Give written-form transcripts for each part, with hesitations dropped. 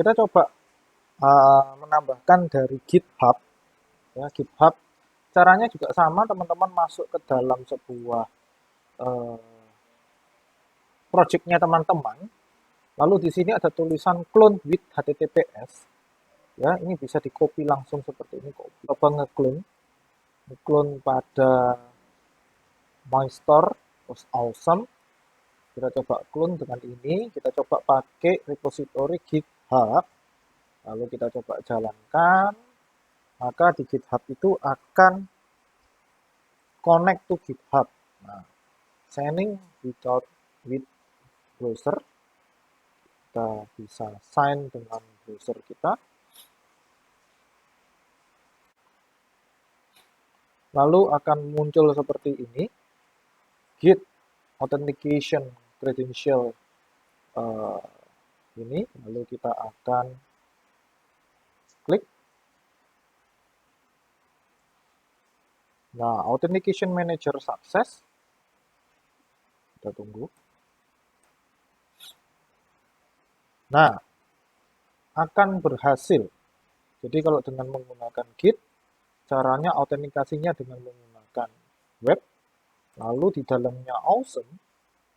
kita coba menambahkan dari GitHub. Ya, GitHub caranya juga sama, teman-teman masuk ke dalam sebuah projectnya teman-teman. Lalu di sini ada tulisan clone with HTTPS. Ya, ini bisa di copy langsung seperti ini. Coba nge-clone pada my store, was awesome. Kita coba clone dengan ini, kita coba pakai repository GitHub. Lalu kita coba jalankan, maka di GitHub itu akan connect to GitHub. Nah, signing with browser, kita bisa sign dengan browser kita. Lalu akan muncul seperti ini, Git authentication credential ini. Lalu kita akan klik. Nah, authentication manager sukses. Kita tunggu. Nah, akan berhasil. Jadi kalau dengan menggunakan Git, caranya autentikasinya dengan menggunakan web, lalu di dalamnya awesome,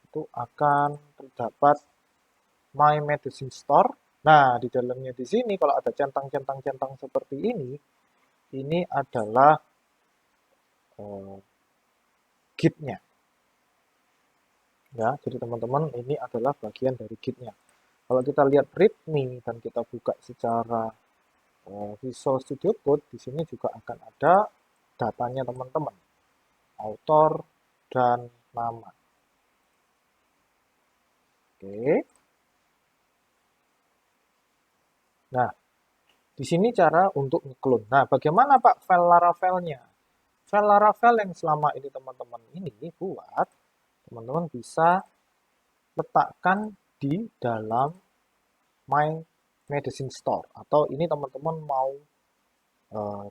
itu akan terdapat My Medicine Store. Nah, di dalamnya di sini kalau ada centang-centang seperti ini adalah Git-nya. Ya, jadi teman-teman ini adalah bagian dari Git-nya. Kalau kita lihat README dan kita buka secara Visual Studio Code, di sini juga akan ada datanya teman-teman, author dan nama. Oke. Nah, di sini cara untuk nge-clone. Nah, bagaimana Pak file Laravel-nya? File Laravel yang selama ini teman-teman ini buat, teman-teman bisa letakkan di dalam My Medicine Store. Atau ini teman-teman mau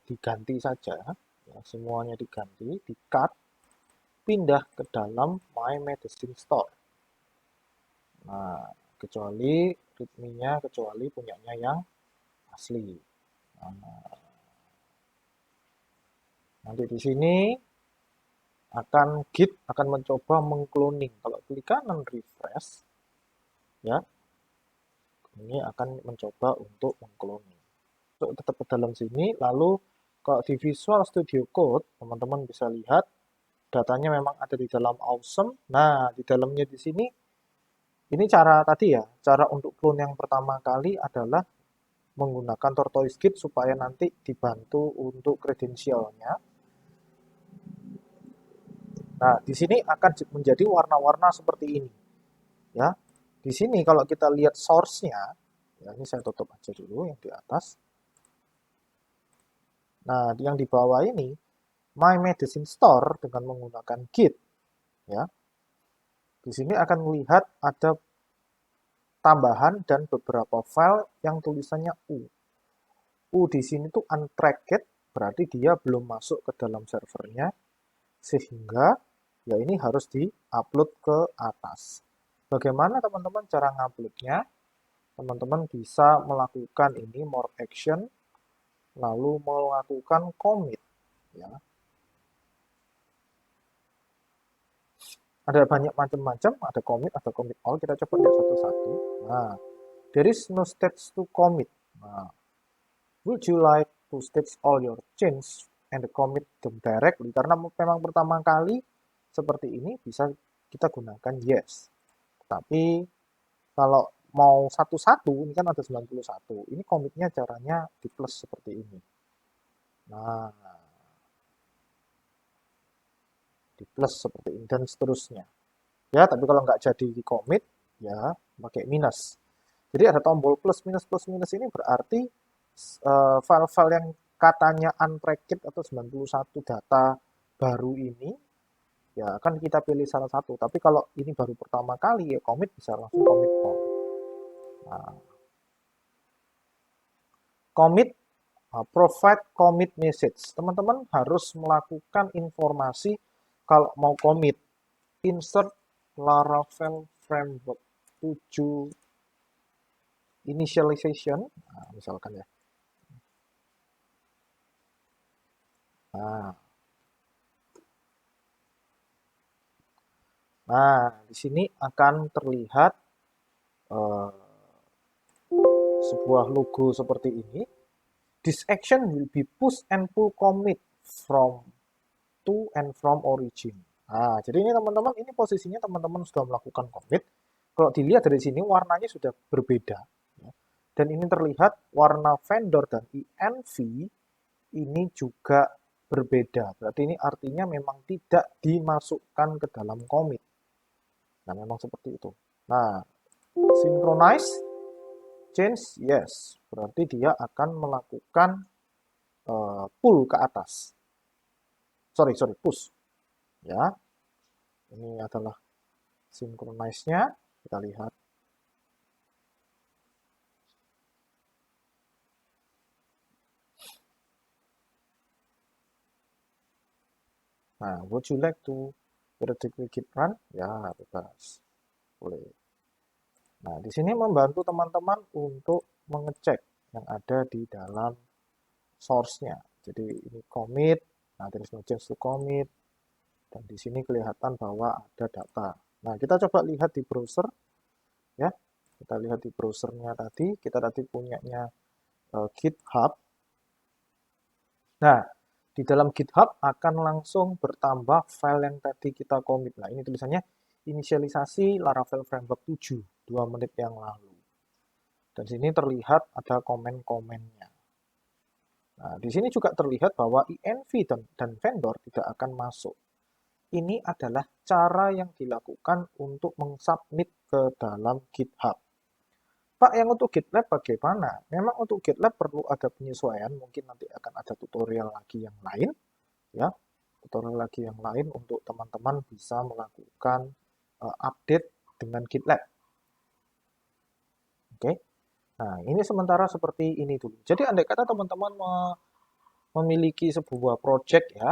diganti saja, ya, semuanya diganti, di-cut, pindah ke dalam My Medicine Store. Nah, kecuali readme-nya, kecuali punyanya yang asli. Nah, nanti di sini Git akan mencoba mengcloning. Kalau klik kanan refresh, ya, ini akan mencoba untuk mengcloning. Untuk tetap ke dalam sini, lalu kalau di Visual Studio Code, teman-teman bisa lihat datanya memang ada di dalam awesome. Nah, di dalamnya di sini, ini cara tadi ya, cara untuk clone yang pertama kali adalah menggunakan Tortoise Git supaya nanti dibantu untuk kredensialnya. Nah, di sini akan menjadi warna-warna seperti ini. Ya, di sini kalau kita lihat source-nya, ya ini saya tutup aja dulu yang di atas. Nah, yang di bawah ini, My Medicine Store dengan menggunakan Git, ya. Di sini akan melihat ada tambahan dan beberapa file yang tulisannya U. U di sini tuh untracked, berarti dia belum masuk ke dalam servernya, sehingga ya ini harus di-upload ke atas. Bagaimana teman-teman cara nguploadnya? Teman-teman bisa melakukan ini more action, lalu melakukan commit. Ya. Ada banyak macam-macam, ada commit all. Kita coba lihat satu-satu. Nah, there is no stage to commit. Nah, would you like to stage all your change and commit them directly? Karena memang pertama kali seperti ini bisa kita gunakan yes. Tapi kalau mau satu-satu, ini kan ada 91. Ini komitnya caranya di plus seperti ini. Nah, di plus seperti ini dan seterusnya. Ya, tapi kalau nggak jadi di commit, ya pakai minus. Jadi ada tombol plus minus ini berarti file-file yang katanya untracked atau 91 data baru ini, ya kan kita pilih salah satu. Tapi kalau ini baru pertama kali, ya commit bisa langsung commit all. Nah, commit, provide commit message. Teman-teman harus melakukan informasi kalau mau commit. Insert Laravel Framework 7 initialization, nah, misalkan ya. Nah, di sini akan terlihat eh, sebuah logo seperti ini. This action will be push and pull commit from to and from origin. Nah, jadi ini teman-teman, ini posisinya teman-teman sudah melakukan commit. Kalau dilihat dari sini warnanya sudah berbeda. Ya. Dan ini terlihat warna vendor dan INV ini juga berbeda. Berarti ini artinya memang tidak dimasukkan ke dalam commit. Nah, memang seperti itu. Nah, synchronize change, yes. Berarti dia akan melakukan pull ke atas. Sorry, push. Ya, ini adalah synchronize-nya. Kita lihat. Nah, would you like to periodically git run? Ya, bebas. Boleh. Nah, di sini membantu teman-teman untuk mengecek yang ada di dalam source-nya. Jadi ini commit, nah there is no change to commit, dan di sini kelihatan bahwa ada data. Nah, kita coba lihat di browser, ya. Kita lihat di browsernya tadi, kita tadi punyanya GitHub. Nah, di dalam GitHub akan langsung bertambah file yang tadi kita commit. Nah, ini tulisannya inisialisasi Laravel Framework 7, 2 menit yang lalu. Dan sini terlihat ada komen-komennya. Nah, di sini juga terlihat bahwa INV dan vendor tidak akan masuk. Ini adalah cara yang dilakukan untuk mengsubmit ke dalam GitHub. Pak, yang untuk GitLab bagaimana? Memang untuk GitLab perlu ada penyesuaian, mungkin nanti akan ada tutorial lagi yang lain, ya. Tutorial lagi yang lain untuk teman-teman bisa melakukan update dengan GitLab. Oke. Nah, ini sementara seperti ini dulu. Jadi andai kata teman-teman memiliki sebuah project ya,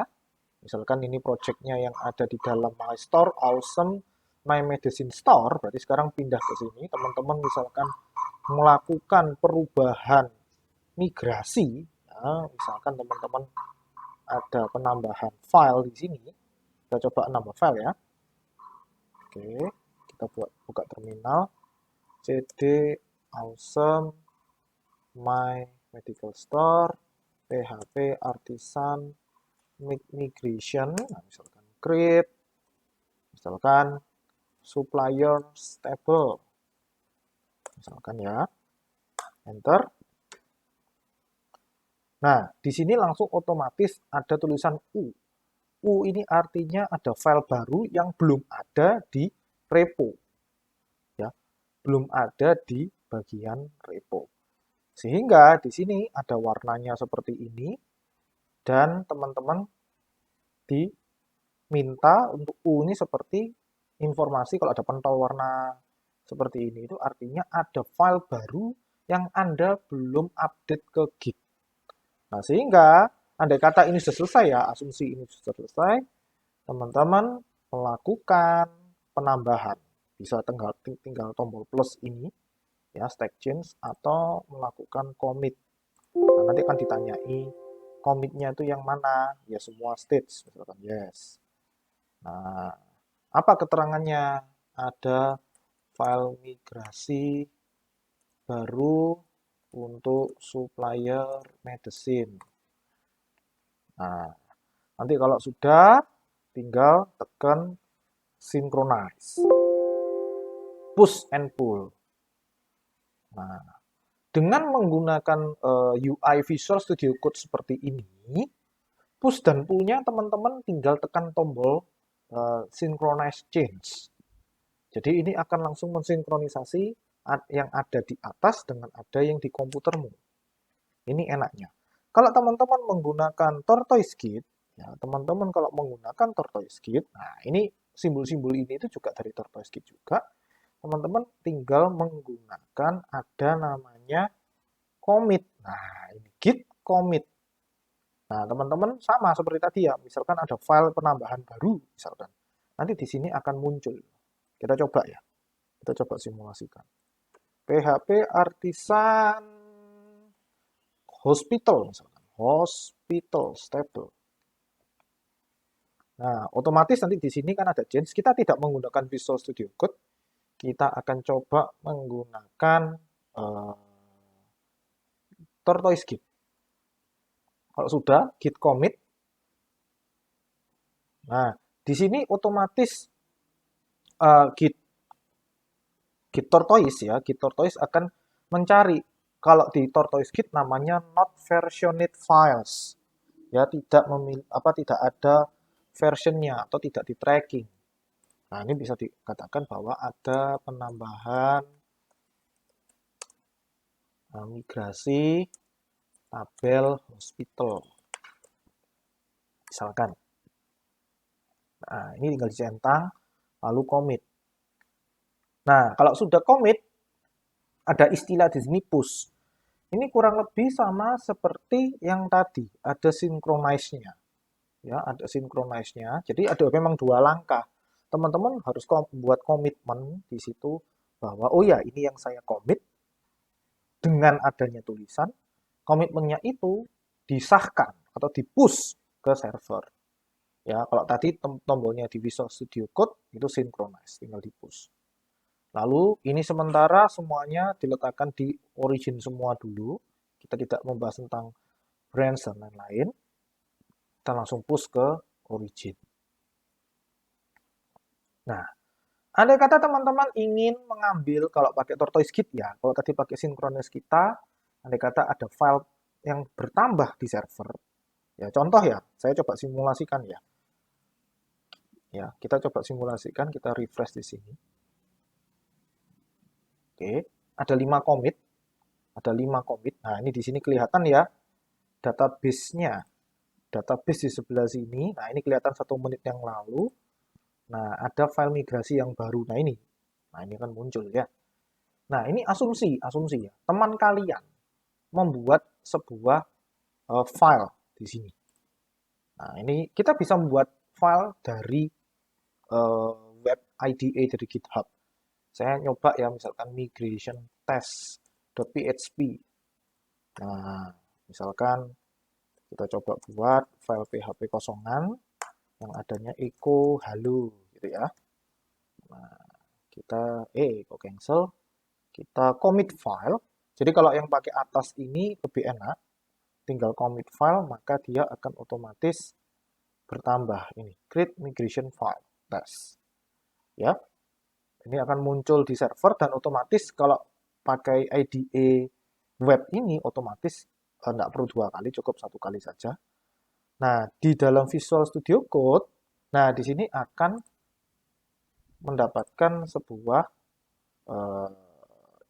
misalkan ini projectnya yang ada di dalam My Store, Awesome, My Medicine Store, berarti sekarang pindah ke sini, teman-teman misalkan melakukan perubahan migrasi, ya, misalkan teman-teman ada penambahan file di sini, kita coba nambah file ya. Oke, kita buka terminal, cd awesome my medical store php artisan migration, nah, misalkan create, misalkan supplier stable, misalkan ya, enter. Nah, di sini langsung otomatis ada tulisan U. U ini artinya ada file baru yang belum ada di repo. Ya, belum ada di bagian repo. Sehingga di sini ada warnanya seperti ini dan teman-teman diminta untuk U ini seperti informasi kalau ada pentol warna seperti ini itu artinya ada file baru yang Anda belum update ke Git. Nah, sehingga andai kata ini sudah selesai ya, asumsi ini sudah selesai, teman-teman melakukan penambahan. Bisa tinggal tombol plus ini, ya, stack change, atau melakukan commit. Nah, nanti akan ditanyai, commitnya itu yang mana? Ya, semua stage, misalkan yes. Nah, apa keterangannya? Ada file migrasi baru untuk supplier medicine. Nah, nanti kalau sudah, tinggal tekan synchronize. Push and pull. Nah, dengan menggunakan UI Visual Studio Code seperti ini, push dan pull-nya teman-teman tinggal tekan tombol synchronize change. Jadi ini akan langsung mensinkronisasi yang ada di atas dengan ada yang di komputermu. Ini enaknya. Kalau teman-teman menggunakan Tortoise Git, ya teman-teman kalau menggunakan Tortoise Git, nah ini simbol-simbol ini itu juga dari Tortoise Git juga. Teman-teman tinggal menggunakan ada namanya commit. Nah, ini git commit. Nah, teman-teman sama seperti tadi ya. Misalkan ada file penambahan baru, misalkan. Nanti di sini akan muncul. Kita coba ya. Kita coba simulasikan. PHP artisan hospital misalkan, hospital stable. Nah, otomatis nanti di sini kan ada change. Kita tidak menggunakan Visual Studio Code. Kita akan coba menggunakan uh, Tortoise Git. Kalau sudah, git commit. Nah, di sini otomatis git Git Tortoise ya, Git Tortoise akan mencari kalau di Tortoise Git namanya not versioned files. Ya, tidak ada versionnya atau tidak di tracking. Nah, ini bisa dikatakan bahwa ada penambahan migrasi tabel hospital. Misalkan. Nah, ini tinggal dicentang lalu commit. Nah, kalau sudah commit ada istilah di sini push. Ini kurang lebih sama seperti yang tadi, ada synchronize-nya. Ya, ada synchronize-nya. Jadi ada memang dua langkah. Teman-teman harus buat komitmen di situ bahwa oh ya, ini yang saya komit dengan adanya tulisan, komitmennya itu disahkan atau di-push ke server. Ya, kalau tadi tombolnya di Visual Studio Code itu synchronize, tinggal di-push. Lalu ini sementara semuanya diletakkan di origin semua dulu. Kita tidak membahas tentang branch dan lain-lain. Kita langsung push ke origin. Nah, andai kata teman-teman ingin mengambil, kalau pakai Tortoise Git ya, kalau tadi pakai Synchronous kita, andai kata ada file yang bertambah di server. Ya, contoh ya, saya coba simulasikan ya. Ya, kita coba simulasikan, kita refresh di sini. Oke, ada 5 commit. Ada 5 commit. Nah, ini di sini kelihatan ya database-nya. Database di sebelah sini. Nah, ini kelihatan 1 menit yang lalu. Nah, ada file migrasi yang baru. Nah, ini. Nah, ini kan muncul ya. Nah, ini asumsi ya. Teman kalian membuat sebuah file di sini. Nah, ini kita bisa membuat file dari web IDE dari GitHub. Saya nyoba ya, misalkan migration test.php. Nah, misalkan kita coba buat file PHP kosongan yang adanya echo halo gitu ya. Nah, kita echo cancel, kita commit file. Jadi kalau yang pakai atas ini lebih enak, tinggal commit file maka dia akan otomatis bertambah ini create migration file test. Ya. Ini akan muncul di server dan otomatis kalau pakai IDE web ini otomatis tidak perlu 2 kali, cukup 1 kali saja. Nah, di dalam Visual Studio Code, nah di sini akan mendapatkan sebuah uh,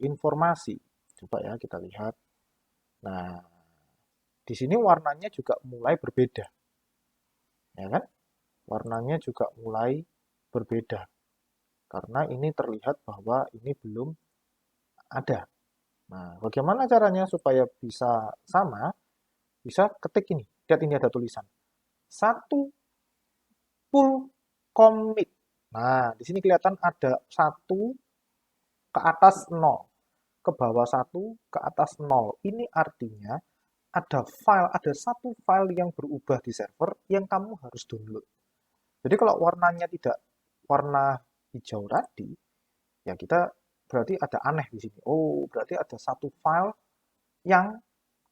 informasi. Coba ya kita lihat. Nah, di sini warnanya juga mulai berbeda. Ya kan? Warnanya juga mulai berbeda. Karena ini terlihat bahwa ini belum ada. Nah, bagaimana caranya supaya bisa sama? Bisa ketik ini. Lihat ini ada tulisan. 1 pull commit. Nah, di sini kelihatan ada 1 ke atas 0. Ke bawah 1, ke atas 0. Ini artinya ada 1 file yang berubah di server yang kamu harus download. Jadi kalau warnanya tidak warna hijau tadi, ya kita berarti ada aneh di sini. Oh, berarti ada 1 file yang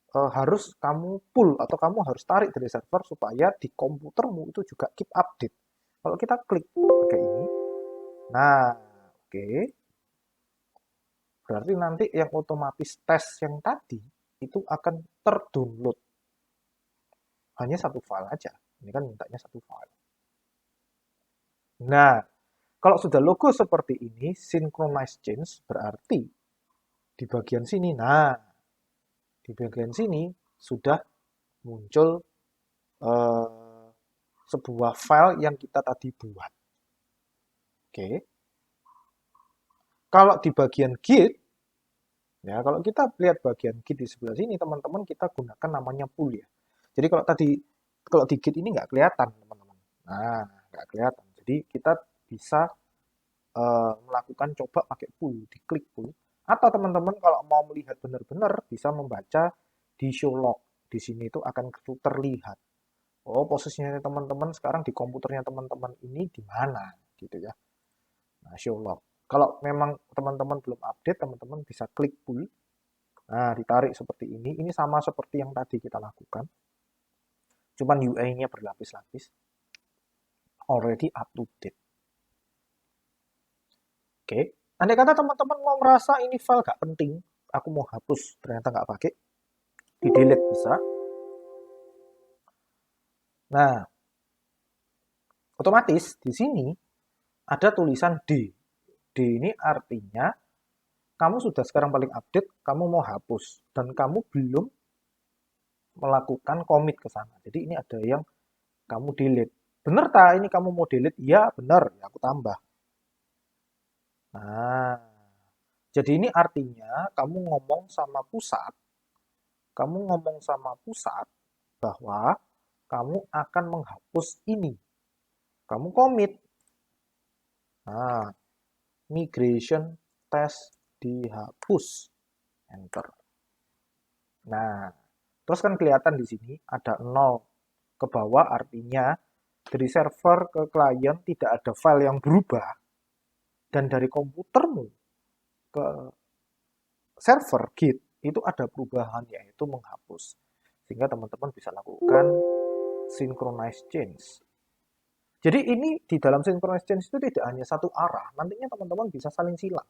harus kamu pull atau kamu harus tarik dari server supaya di komputermu itu juga keep update. Kalau kita klik pakai ini, nah oke, berarti nanti yang otomatis tes yang tadi itu akan terdownload. Hanya 1 file aja. Ini kan mintanya 1 file. Nah, kalau sudah logo seperti ini, synchronize change berarti di bagian sini. Nah, di bagian sini sudah muncul eh, sebuah file yang kita tadi buat. Oke. Kalau di bagian Git, ya kalau kita lihat bagian Git di sebelah sini, teman-teman kita gunakan namanya pull ya. Jadi kalau di Git ini nggak kelihatan, teman-teman. Nah, nggak kelihatan. Jadi kita bisa melakukan coba pakai pull, diklik pull. Atau teman-teman kalau mau melihat benar-benar bisa membaca di show log. Di sini itu akan terlihat. Oh, posisinya teman-teman sekarang di komputernya teman-teman ini di mana gitu ya. Nah, show log. Kalau memang teman-teman belum update, teman-teman bisa klik pull. Nah, ditarik seperti ini. Ini sama seperti yang tadi kita lakukan. Cuman UI-nya berlapis-lapis. Already up to date. Oke. Andai kata teman-teman mau merasa ini file gak penting, aku mau hapus, ternyata nggak pakai, di delete bisa. Nah, otomatis di sini ada tulisan D. D ini artinya kamu sudah sekarang paling update, kamu mau hapus dan kamu belum melakukan commit ke sana. Jadi ini ada yang kamu delete. Bener tak ini kamu mau delete? Iya, bener. Ya, aku tambah. Nah, jadi ini artinya kamu ngomong sama pusat, bahwa kamu akan menghapus ini. Kamu commit. Nah, migration test dihapus. Enter. Nah, terus kan kelihatan di sini ada 0 ke bawah, artinya dari server ke klien tidak ada file yang berubah. Dan dari komputermu ke server Git itu ada perubahan, yaitu menghapus. Sehingga teman-teman bisa lakukan synchronize change. Jadi ini di dalam synchronize change itu tidak hanya satu arah, nantinya teman-teman bisa saling silang.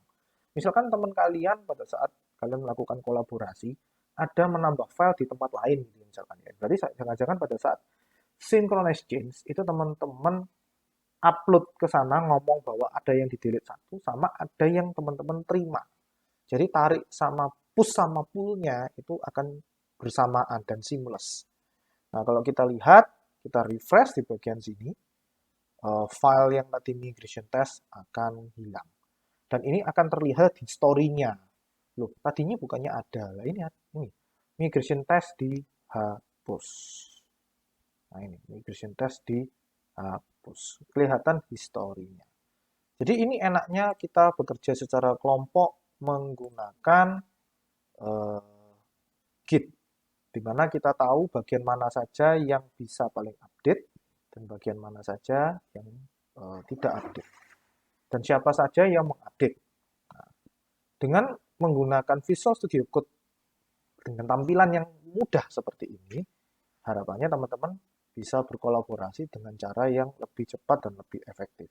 Misalkan teman kalian pada saat kalian melakukan kolaborasi, ada menambah file di tempat lain, gitu misalkan ya. Berarti jangan-jangan pada saat synchronize change itu teman-teman upload ke sana ngomong bahwa ada yang di delete satu sama ada yang teman-teman terima. Jadi tarik sama push sama pull-nya itu akan bersamaan dan seamless. Nah, kalau kita lihat, kita refresh di bagian sini, file yang tadi migration test akan hilang. Dan ini akan terlihat di story-nya. Loh, tadinya bukannya ada. Lah ini migration test dihapus. Nah ini, migration test dihapus. Kelihatan historinya. Jadi ini enaknya kita bekerja secara kelompok menggunakan Git, di mana kita tahu bagian mana saja yang bisa paling update dan bagian mana saja yang tidak update. Dan siapa saja yang mengupdate. Nah, dengan menggunakan Visual Studio Code dengan tampilan yang mudah seperti ini, harapannya teman-teman bisa berkolaborasi dengan cara yang lebih cepat dan lebih efektif.